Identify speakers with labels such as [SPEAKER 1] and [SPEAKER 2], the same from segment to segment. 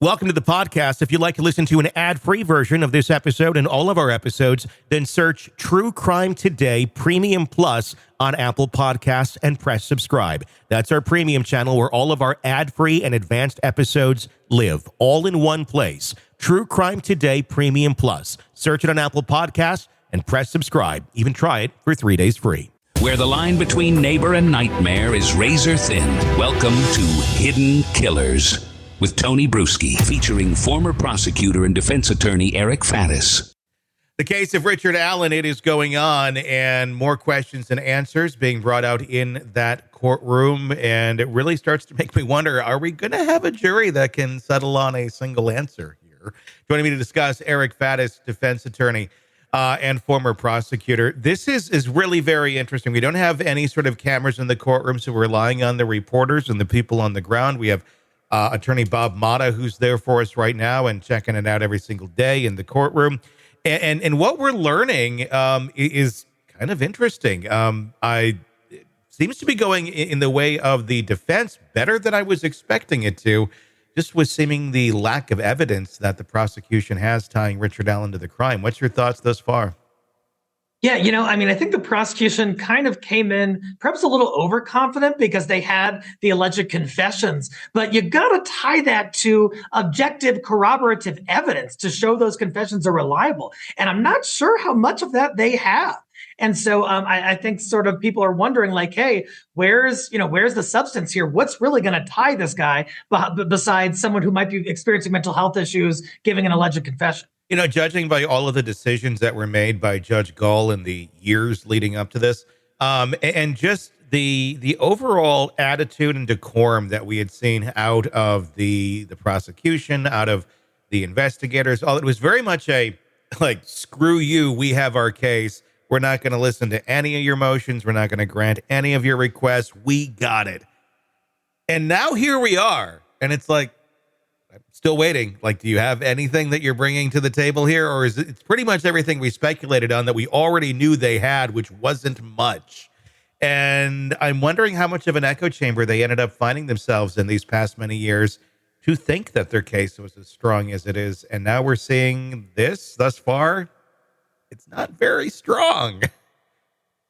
[SPEAKER 1] Welcome to the podcast. If you'd like to listen to an ad-free version of this episode and all of our episodes, then search True Crime Today Premium Plus on Apple Podcasts and press subscribe. That's our premium channel where all of our ad-free and advanced episodes live, all in one place. True Crime Today Premium Plus. Search it on Apple Podcasts and press subscribe. Even try it for 3 days free.
[SPEAKER 2] Where the line between neighbor and nightmare is razor thin. Welcome to Hidden Killers with Tony Bruschi, featuring former prosecutor and defense attorney Eric Faddis.
[SPEAKER 1] The case of Richard Allen, it is going on, and more questions and answers being brought out in that courtroom, and it really starts to make me wonder, are we going to have a jury that can settle on a single answer here? Joining me to discuss, Eric Faddis, defense attorney and former prosecutor. This is really very interesting. We don't have any sort of cameras in the courtroom, so we're relying on the reporters and the people on the ground. We have attorney Bob Mata, who's there for us right now and checking it out every single day in the courtroom. And what we're learning is kind of interesting. It seems to be going in the way of the defense better than I was expecting it to, just with seeming the lack of evidence that the prosecution has tying Richard Allen to the crime. What's your thoughts thus far?
[SPEAKER 3] Yeah, I think the prosecution kind of came in perhaps a little overconfident because they had the alleged confessions, but you got to tie that to objective corroborative evidence to show those confessions are reliable. And I'm not sure how much of that they have. And so I think sort of people are wondering like, hey, where's the substance here? What's really going to tie this guy besides someone who might be experiencing mental health issues giving an alleged confession?
[SPEAKER 1] Judging by all of the decisions that were made by Judge Gall in the years leading up to this, and just the overall attitude and decorum that we had seen out of the prosecution, out of the investigators, it was very much a, like, screw you, we have our case. We're not going to listen to any of your motions. We're not going to grant any of your requests. We got it. And now here we are. And it's like, I'm still waiting. Like, do you have anything that you're bringing to the table here? Or is it's pretty much everything we speculated on that we already knew they had, which wasn't much. And I'm wondering how much of an echo chamber they ended up finding themselves in these past many years to think that their case was as strong as it is. And now we're seeing this thus far. It's not very strong.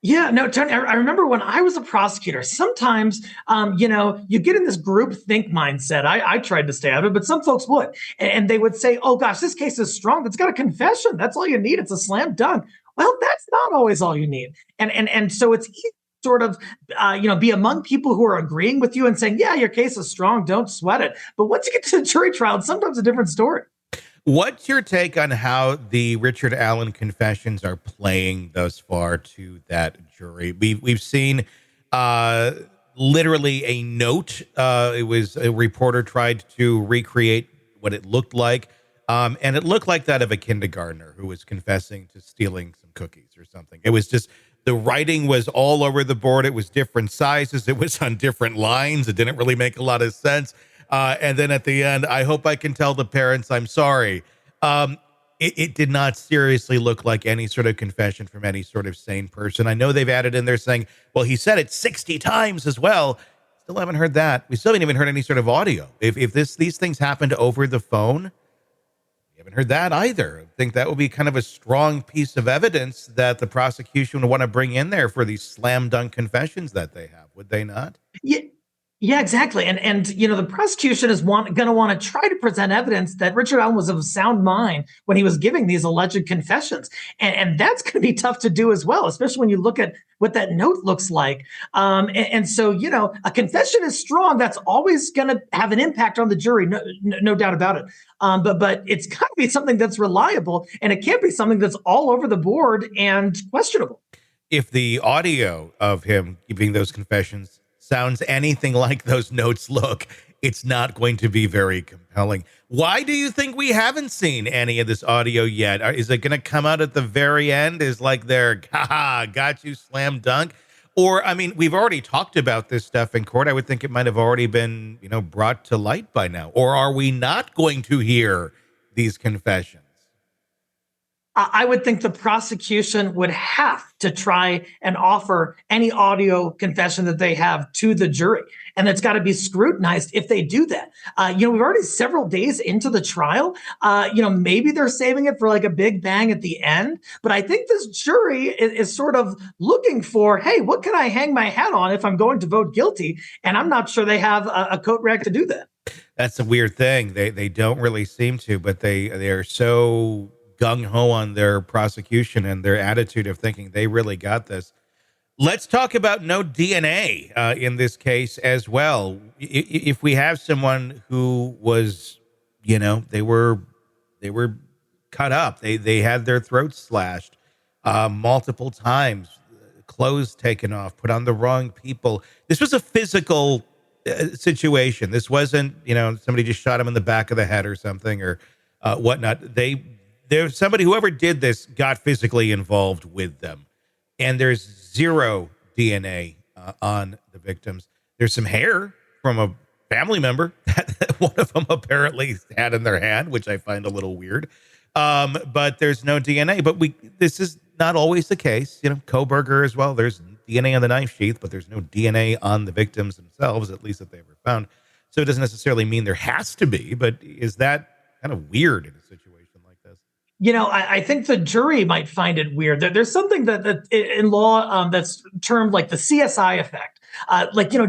[SPEAKER 3] Yeah, no, Tony, I remember when I was a prosecutor, sometimes, you get in this group think mindset. I tried to stay out of it, but some folks would. And they would say, oh, gosh, this case is strong. It's got a confession. That's all you need. It's a slam dunk. Well, that's not always all you need. And so it's easy to sort of, be among people who are agreeing with you and saying, yeah, your case is strong. Don't sweat it. But once you get to the jury trial, it's sometimes a different story.
[SPEAKER 1] What's your take on how the Richard Allen confessions are playing thus far to that jury? We've seen literally a note. It was a reporter tried to recreate what it looked like, and it looked like that of a kindergartner who was confessing to stealing some cookies or something. It was just, the writing was all over the board. It was different sizes. It was on different lines. It didn't really make a lot of sense. And then at the end, I hope I can tell the parents I'm sorry. It did not seriously look like any sort of confession from any sort of sane person. I know they've added in there saying, well, he said it 60 times as well. Still haven't heard that. We still haven't even heard any sort of audio. If these things happened over the phone, we haven't heard that either. I think that would be kind of a strong piece of evidence that the prosecution would want to bring in there for these slam dunk confessions that they have. Would they not?
[SPEAKER 3] Yeah. Yeah, exactly. And the prosecution is going to want to try to present evidence that Richard Allen was of sound mind when he was giving these alleged confessions. And that's going to be tough to do as well, especially when you look at what that note looks like. So, a confession is strong. That's always going to have an impact on the jury. No doubt about it. But it's got to be something that's reliable, and it can't be something that's all over the board and questionable.
[SPEAKER 1] If the audio of him giving those confessions sounds anything like those notes look, it's not going to be very compelling. Why do you think we haven't seen any of this audio yet? Is it going to come out at the very end? Is like their, haha, got you, slam dunk? Or, I mean, we've already talked about this stuff in court. I would think it might have already been, brought to light by now. Or are we not going to hear these confessions?
[SPEAKER 3] I would think the prosecution would have to try and offer any audio confession that they have to the jury. And it's got to be scrutinized if they do that. We've already several days into the trial. Maybe they're saving it for like a big bang at the end. But I think this jury is sort of looking for, hey, what can I hang my hat on if I'm going to vote guilty? And I'm not sure they have a coat rack to do that.
[SPEAKER 1] That's a weird thing. They don't really seem to, but they are so gung ho on their prosecution and their attitude of thinking they really got this. Let's talk about no DNA in this case as well. If we have someone who was, they were cut up, they had their throats slashed multiple times, clothes taken off, put on the wrong people. This was a physical situation. This wasn't, somebody just shot him in the back of the head or something or whatnot. There's somebody, whoever did this, got physically involved with them. And there's zero DNA on the victims. There's some hair from a family member that one of them apparently had in their hand, which I find a little weird. But there's no DNA. But this is not always the case. Koberger as well. There's DNA on the knife sheath, but there's no DNA on the victims themselves, at least that they were found. So it doesn't necessarily mean there has to be. But is that kind of weird in a situation like this?
[SPEAKER 3] I think the jury might find it weird. There's something that in law that's termed like the CSI effect.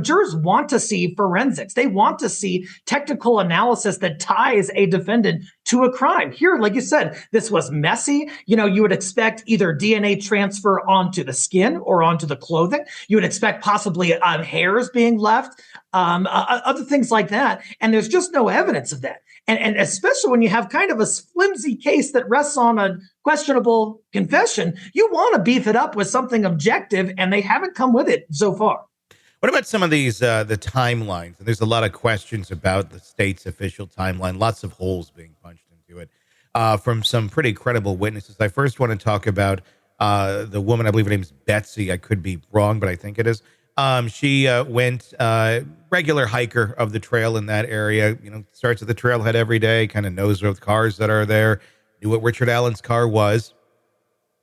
[SPEAKER 3] Jurors want to see forensics. They want to see technical analysis that ties a defendant to a crime. Here, like you said, this was messy. You would expect either DNA transfer onto the skin or onto the clothing. You would expect possibly hairs being left, other things like that. And there's just no evidence of that. And especially when you have kind of a flimsy case that rests on a questionable confession, you want to beef it up with something objective, and they haven't come with it so far.
[SPEAKER 1] What about some of these, the timelines? There's a lot of questions about the state's official timeline, lots of holes being punched into it from some pretty credible witnesses. I first want to talk about the woman, I believe her name is Betsy. I could be wrong, but I think it is. She went regular hiker of the trail in that area, starts at the trailhead every day, kind of knows what cars that are there, knew what Richard Allen's car was.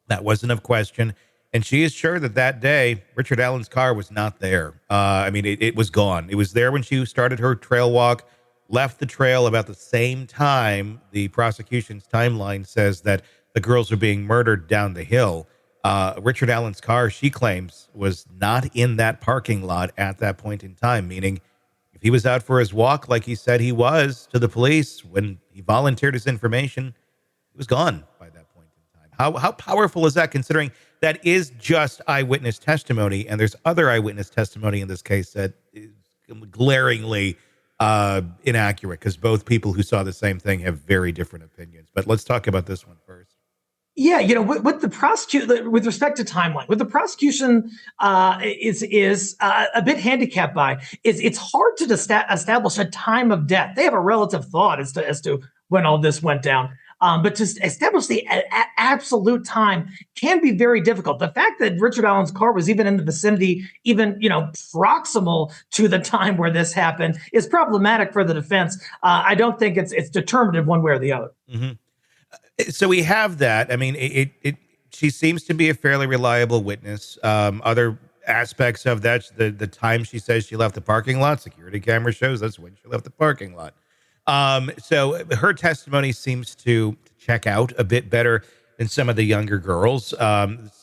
[SPEAKER 1] That wasn't a question. And she is sure that day, Richard Allen's car was not there. It was gone. It was there when she started her trail walk, left the trail about the same time the prosecution's timeline says that the girls are being murdered down the hill. Richard Allen's car, she claims, was not in that parking lot at that point in time, meaning if he was out for his walk like he said he was to the police when he volunteered his information, he was gone by that point in time. How powerful is that, considering that is just eyewitness testimony, and there's other eyewitness testimony in this case that is glaringly inaccurate because both people who saw the same thing have very different opinions. But let's talk about this one first.
[SPEAKER 3] Yeah, with the prosecution, with respect to timeline, what the prosecution is a bit handicapped by is it's hard to establish a time of death. They have a relative thought as to when all this went down. But to establish the absolute time can be very difficult. The fact that Richard Allen's car was even in the vicinity, even proximal to the time where this happened, is problematic for the defense. I don't think it's determinative one way or the other.
[SPEAKER 1] Mm-hmm. So we have that. I mean, she seems to be a fairly reliable witness. Other aspects of that, the time she says she left the parking lot, security camera shows that's when she left the parking lot. So her testimony seems to check out a bit better than some of the younger girls.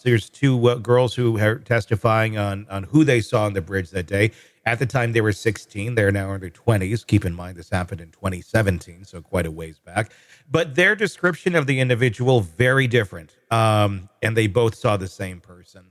[SPEAKER 1] There's two girls who are testifying on who they saw on the bridge that day. At the time, they were 16. They're now in their 20s. Keep in mind, this happened in 2017, so quite a ways back. But their description of the individual, very different. And they both saw the same person,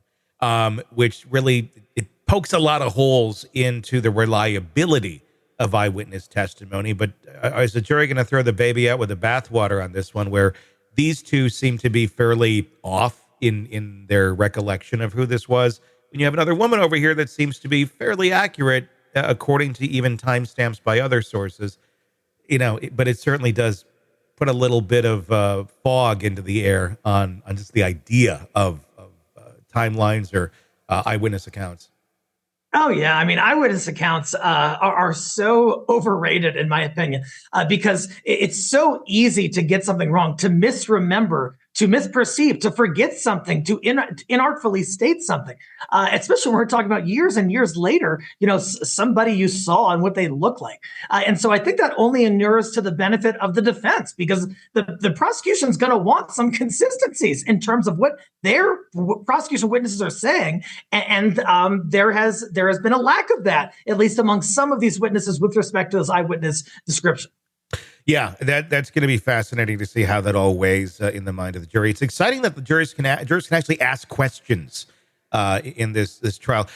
[SPEAKER 1] which really it pokes a lot of holes into the reliability of eyewitness testimony. But is the jury going to throw the baby out with the bathwater on this one, where these two seem to be fairly off in their recollection of who this was, when you have another woman over here that seems to be fairly accurate, according to even timestamps by other sources, but it certainly does put a little bit of fog into the air on just the idea of timelines or eyewitness accounts.
[SPEAKER 3] Oh, yeah. I mean, eyewitness accounts are so overrated, in my opinion, because it's so easy to get something wrong, to misremember to misperceive, to forget something, to inartfully state something, especially when we're talking about years and years later, somebody you saw and what they look like. And so I think that only inures to the benefit of the defense, because the prosecution is going to want some consistencies in terms of what their prosecution witnesses are saying. And there has been a lack of that, at least among some of these witnesses with respect to this eyewitness description.
[SPEAKER 1] Yeah, that's going to be fascinating to see how that all weighs in the mind of the jury. It's exciting that the jurors can actually ask questions in this trial.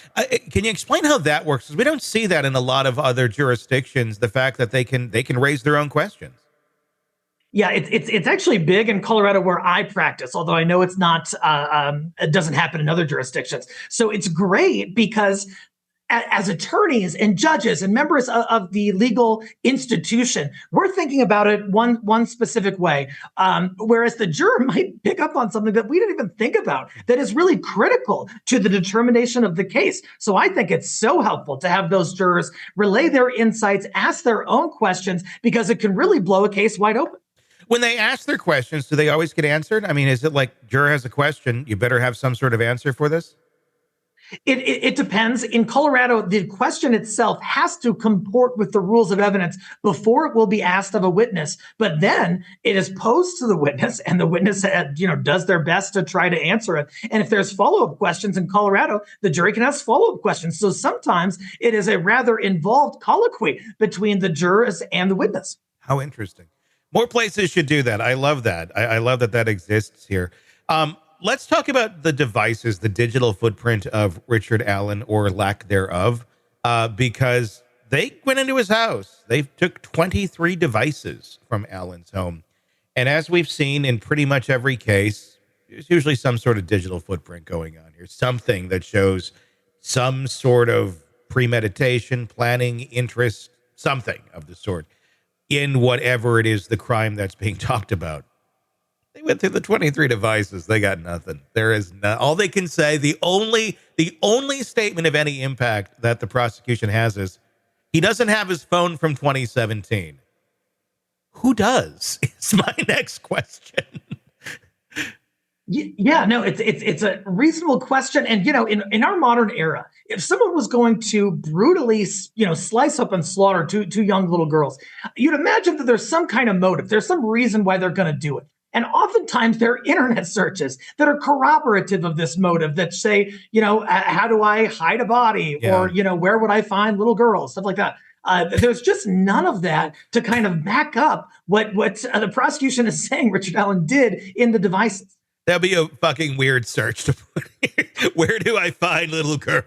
[SPEAKER 1] Can you explain how that works? Because we don't see that in a lot of other jurisdictions. The fact that they can raise their own questions.
[SPEAKER 3] Yeah, it's actually big in Colorado where I practice, although I know it's not. It doesn't happen in other jurisdictions. So it's great because as attorneys and judges and members of the legal institution, we're thinking about it one specific way, whereas the juror might pick up on something that we didn't even think about that is really critical to the determination of the case. So I think it's so helpful to have those jurors relay their insights, ask their own questions, because it can really blow a case wide open.
[SPEAKER 1] When they ask their questions, do they always get answered? I mean, is it like, juror has a question, you better have some sort of answer for this?
[SPEAKER 3] It depends. In Colorado, the question itself has to comport with the rules of evidence before it will be asked of a witness. But then it is posed to the witness, and the witness, does their best to try to answer it. And if there's follow-up questions in Colorado, the jury can ask follow-up questions. So sometimes it is a rather involved colloquy between the jurors and the witness.
[SPEAKER 1] How interesting. More places should do that. I love that. I love that exists here. Let's talk about the devices, the digital footprint of Richard Allen, or lack thereof, because they went into his house. They took 23 devices from Allen's home. And as we've seen in pretty much every case, there's usually some sort of digital footprint going on here, something that shows some sort of premeditation, planning, interest, something of the sort in whatever it is the crime that's being talked about. They went through the 23 devices. They got nothing. There is no, all they can say. The only statement of any impact that the prosecution has is he doesn't have his phone from 2017. Who does? Is my next question.
[SPEAKER 3] Yeah, no, it's a reasonable question. And, in our modern era, if someone was going to brutally, slice up and slaughter two young little girls, you'd imagine that there's some kind of motive. There's some reason why they're going to do it. And oftentimes there are internet searches that are corroborative of this motive that say, how do I hide a body? Yeah. Or, where would I find little girls? Stuff like that. There's just none of that to kind of back up what the prosecution is saying Richard Allen did in the devices.
[SPEAKER 1] That'd be a fucking weird search to put here. Where do I find little girl?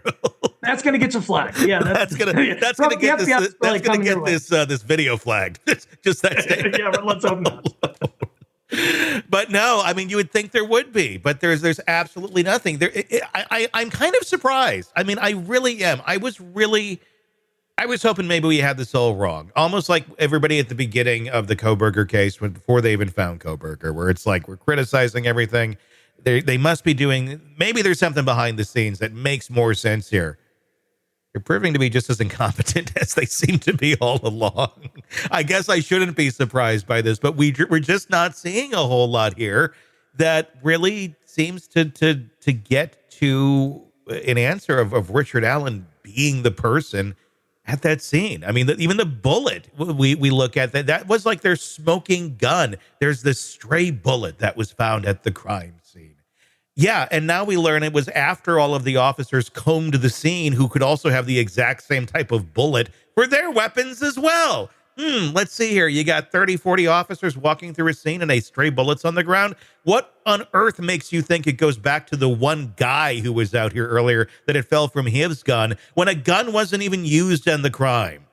[SPEAKER 3] That's going to get you flagged. Yeah,
[SPEAKER 1] that's going to get this video flagged. Just that statement.
[SPEAKER 3] Yeah, but let's hope not.
[SPEAKER 1] But no, I mean, you would think there would be, but there's absolutely nothing there. I'm kind of surprised. I mean, I really am. I was hoping maybe we had this all wrong. Almost like everybody at the beginning of the Kohberger case, before they even found Kohberger, where it's like, we're criticizing everything. They must be doing, maybe there's something behind the scenes that makes more sense here. They're proving to be just as incompetent as they seem to be all along. I guess I shouldn't be surprised by this, but we're just not seeing a whole lot here that really seems to get to an answer of Richard Allen being the person at that scene. I mean, even the bullet we look at, that was like their smoking gun. There's this stray bullet that was found at the crime scene. Yeah, and now we learn it was after all of the officers combed the scene who could also have the exact same type of bullet for their weapons as well. Let's see here. You got 30, 40 officers walking through a scene and stray bullets on the ground. What on earth makes you think it goes back to the one guy who was out here earlier that it fell from his gun when a gun wasn't even used in the crime?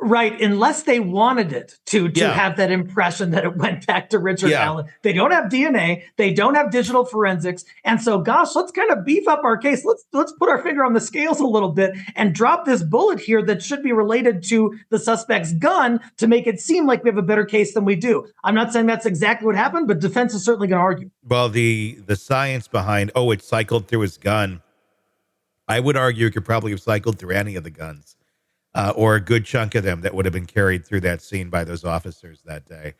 [SPEAKER 3] Right, unless they wanted it to have that impression that it went back to Richard Allen. They don't have DNA, they don't have digital forensics, and so, gosh, let's kind of beef up our case. Let's put our finger on the scales a little bit and drop this bullet here that should be related to the suspect's gun to make it seem like we have a better case than we do. I'm not saying that's exactly what happened, but defense is certainly going to argue.
[SPEAKER 1] Well, the science behind, it cycled through his gun, I would argue it could probably have cycled through any of the guns. Or a good chunk of them that would have been carried through that scene by those officers that day.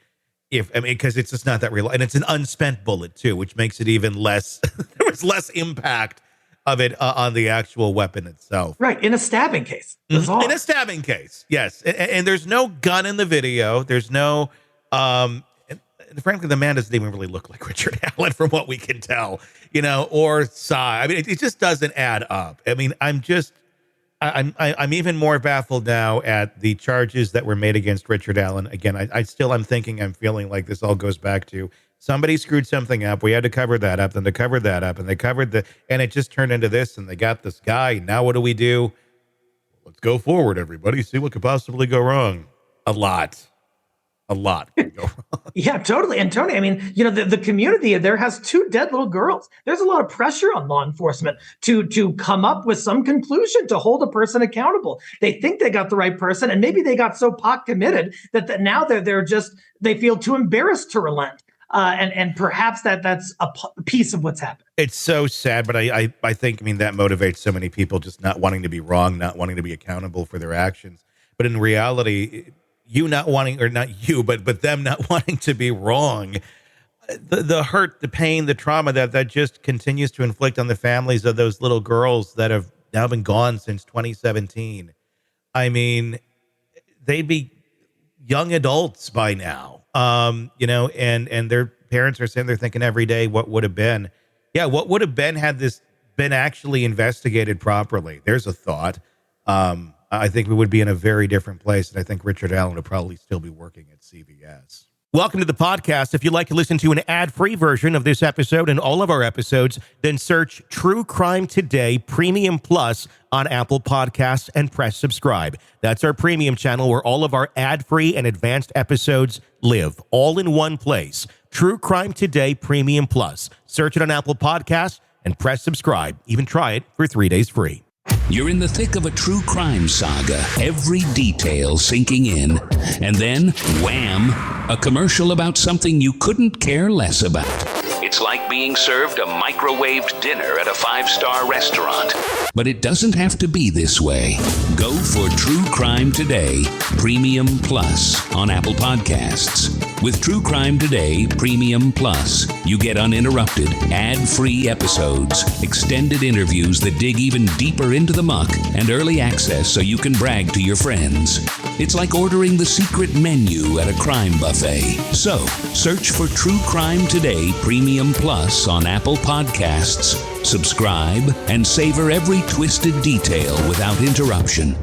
[SPEAKER 1] because it's just not that real, and it's an unspent bullet too, which makes it even less. There was less impact of it on the actual weapon itself.
[SPEAKER 3] Right, in a stabbing case. That's all.
[SPEAKER 1] In a stabbing case, yes. And there's no gun in the video. There's no, and frankly, the man doesn't even really look like Richard Allen from what we can tell, or Cy. I mean, it just doesn't add up. I mean, I'm even more baffled now at the charges that were made against Richard Allen. Again, I'm feeling like this all goes back to somebody screwed something up. We had to cover that up, then they covered that up, and they covered and it just turned into this, and they got this guy. Now what do we do? Let's go forward, everybody. See what could possibly go wrong. A lot could go wrong.
[SPEAKER 3] Yeah, totally. And Tony, I mean, the community there has 2 dead little girls. There's a lot of pressure on law enforcement to come up with some conclusion to hold a person accountable. They think they got the right person, and maybe they got so pot committed that now they feel too embarrassed to relent. And perhaps that's a piece of what's happened.
[SPEAKER 1] It's so sad, but I think, that motivates so many people, just not wanting to be wrong, not wanting to be accountable for their actions. But in reality, them not wanting to be wrong, the hurt, the pain, the trauma that just continues to inflict on the families of those little girls that have now been gone since 2017. I mean, they'd be young adults by now. And their parents are sitting there thinking every day, what would have been? Yeah, what would have been had this been actually investigated properly? There's a thought. I think we would be in a very different place, and I think Richard Allen would probably still be working at CVS. Welcome to the podcast. If you'd like to listen to an ad-free version of this episode and all of our episodes, then search True Crime Today Premium Plus on Apple Podcasts and press subscribe. That's our premium channel where all of our ad-free and advanced episodes live, all in one place. True Crime Today Premium Plus. Search it on Apple Podcasts and press subscribe. Even try it for 3 days free.
[SPEAKER 2] You're in the thick of a true crime saga, every detail sinking in. And then, wham, a commercial about something you couldn't care less about. It's like being served a microwaved dinner at a 5-star restaurant. But it doesn't have to be this way. Go for True Crime Today Premium Plus on Apple Podcasts. With True Crime Today Premium Plus, you get uninterrupted, ad-free episodes, extended interviews that dig even deeper into the muck, and early access so you can brag to your friends. It's like ordering the secret menu at a crime buffet. So, search for True Crime Today Premium Plus on Apple Podcasts, subscribe, and savor every twisted detail without interruption.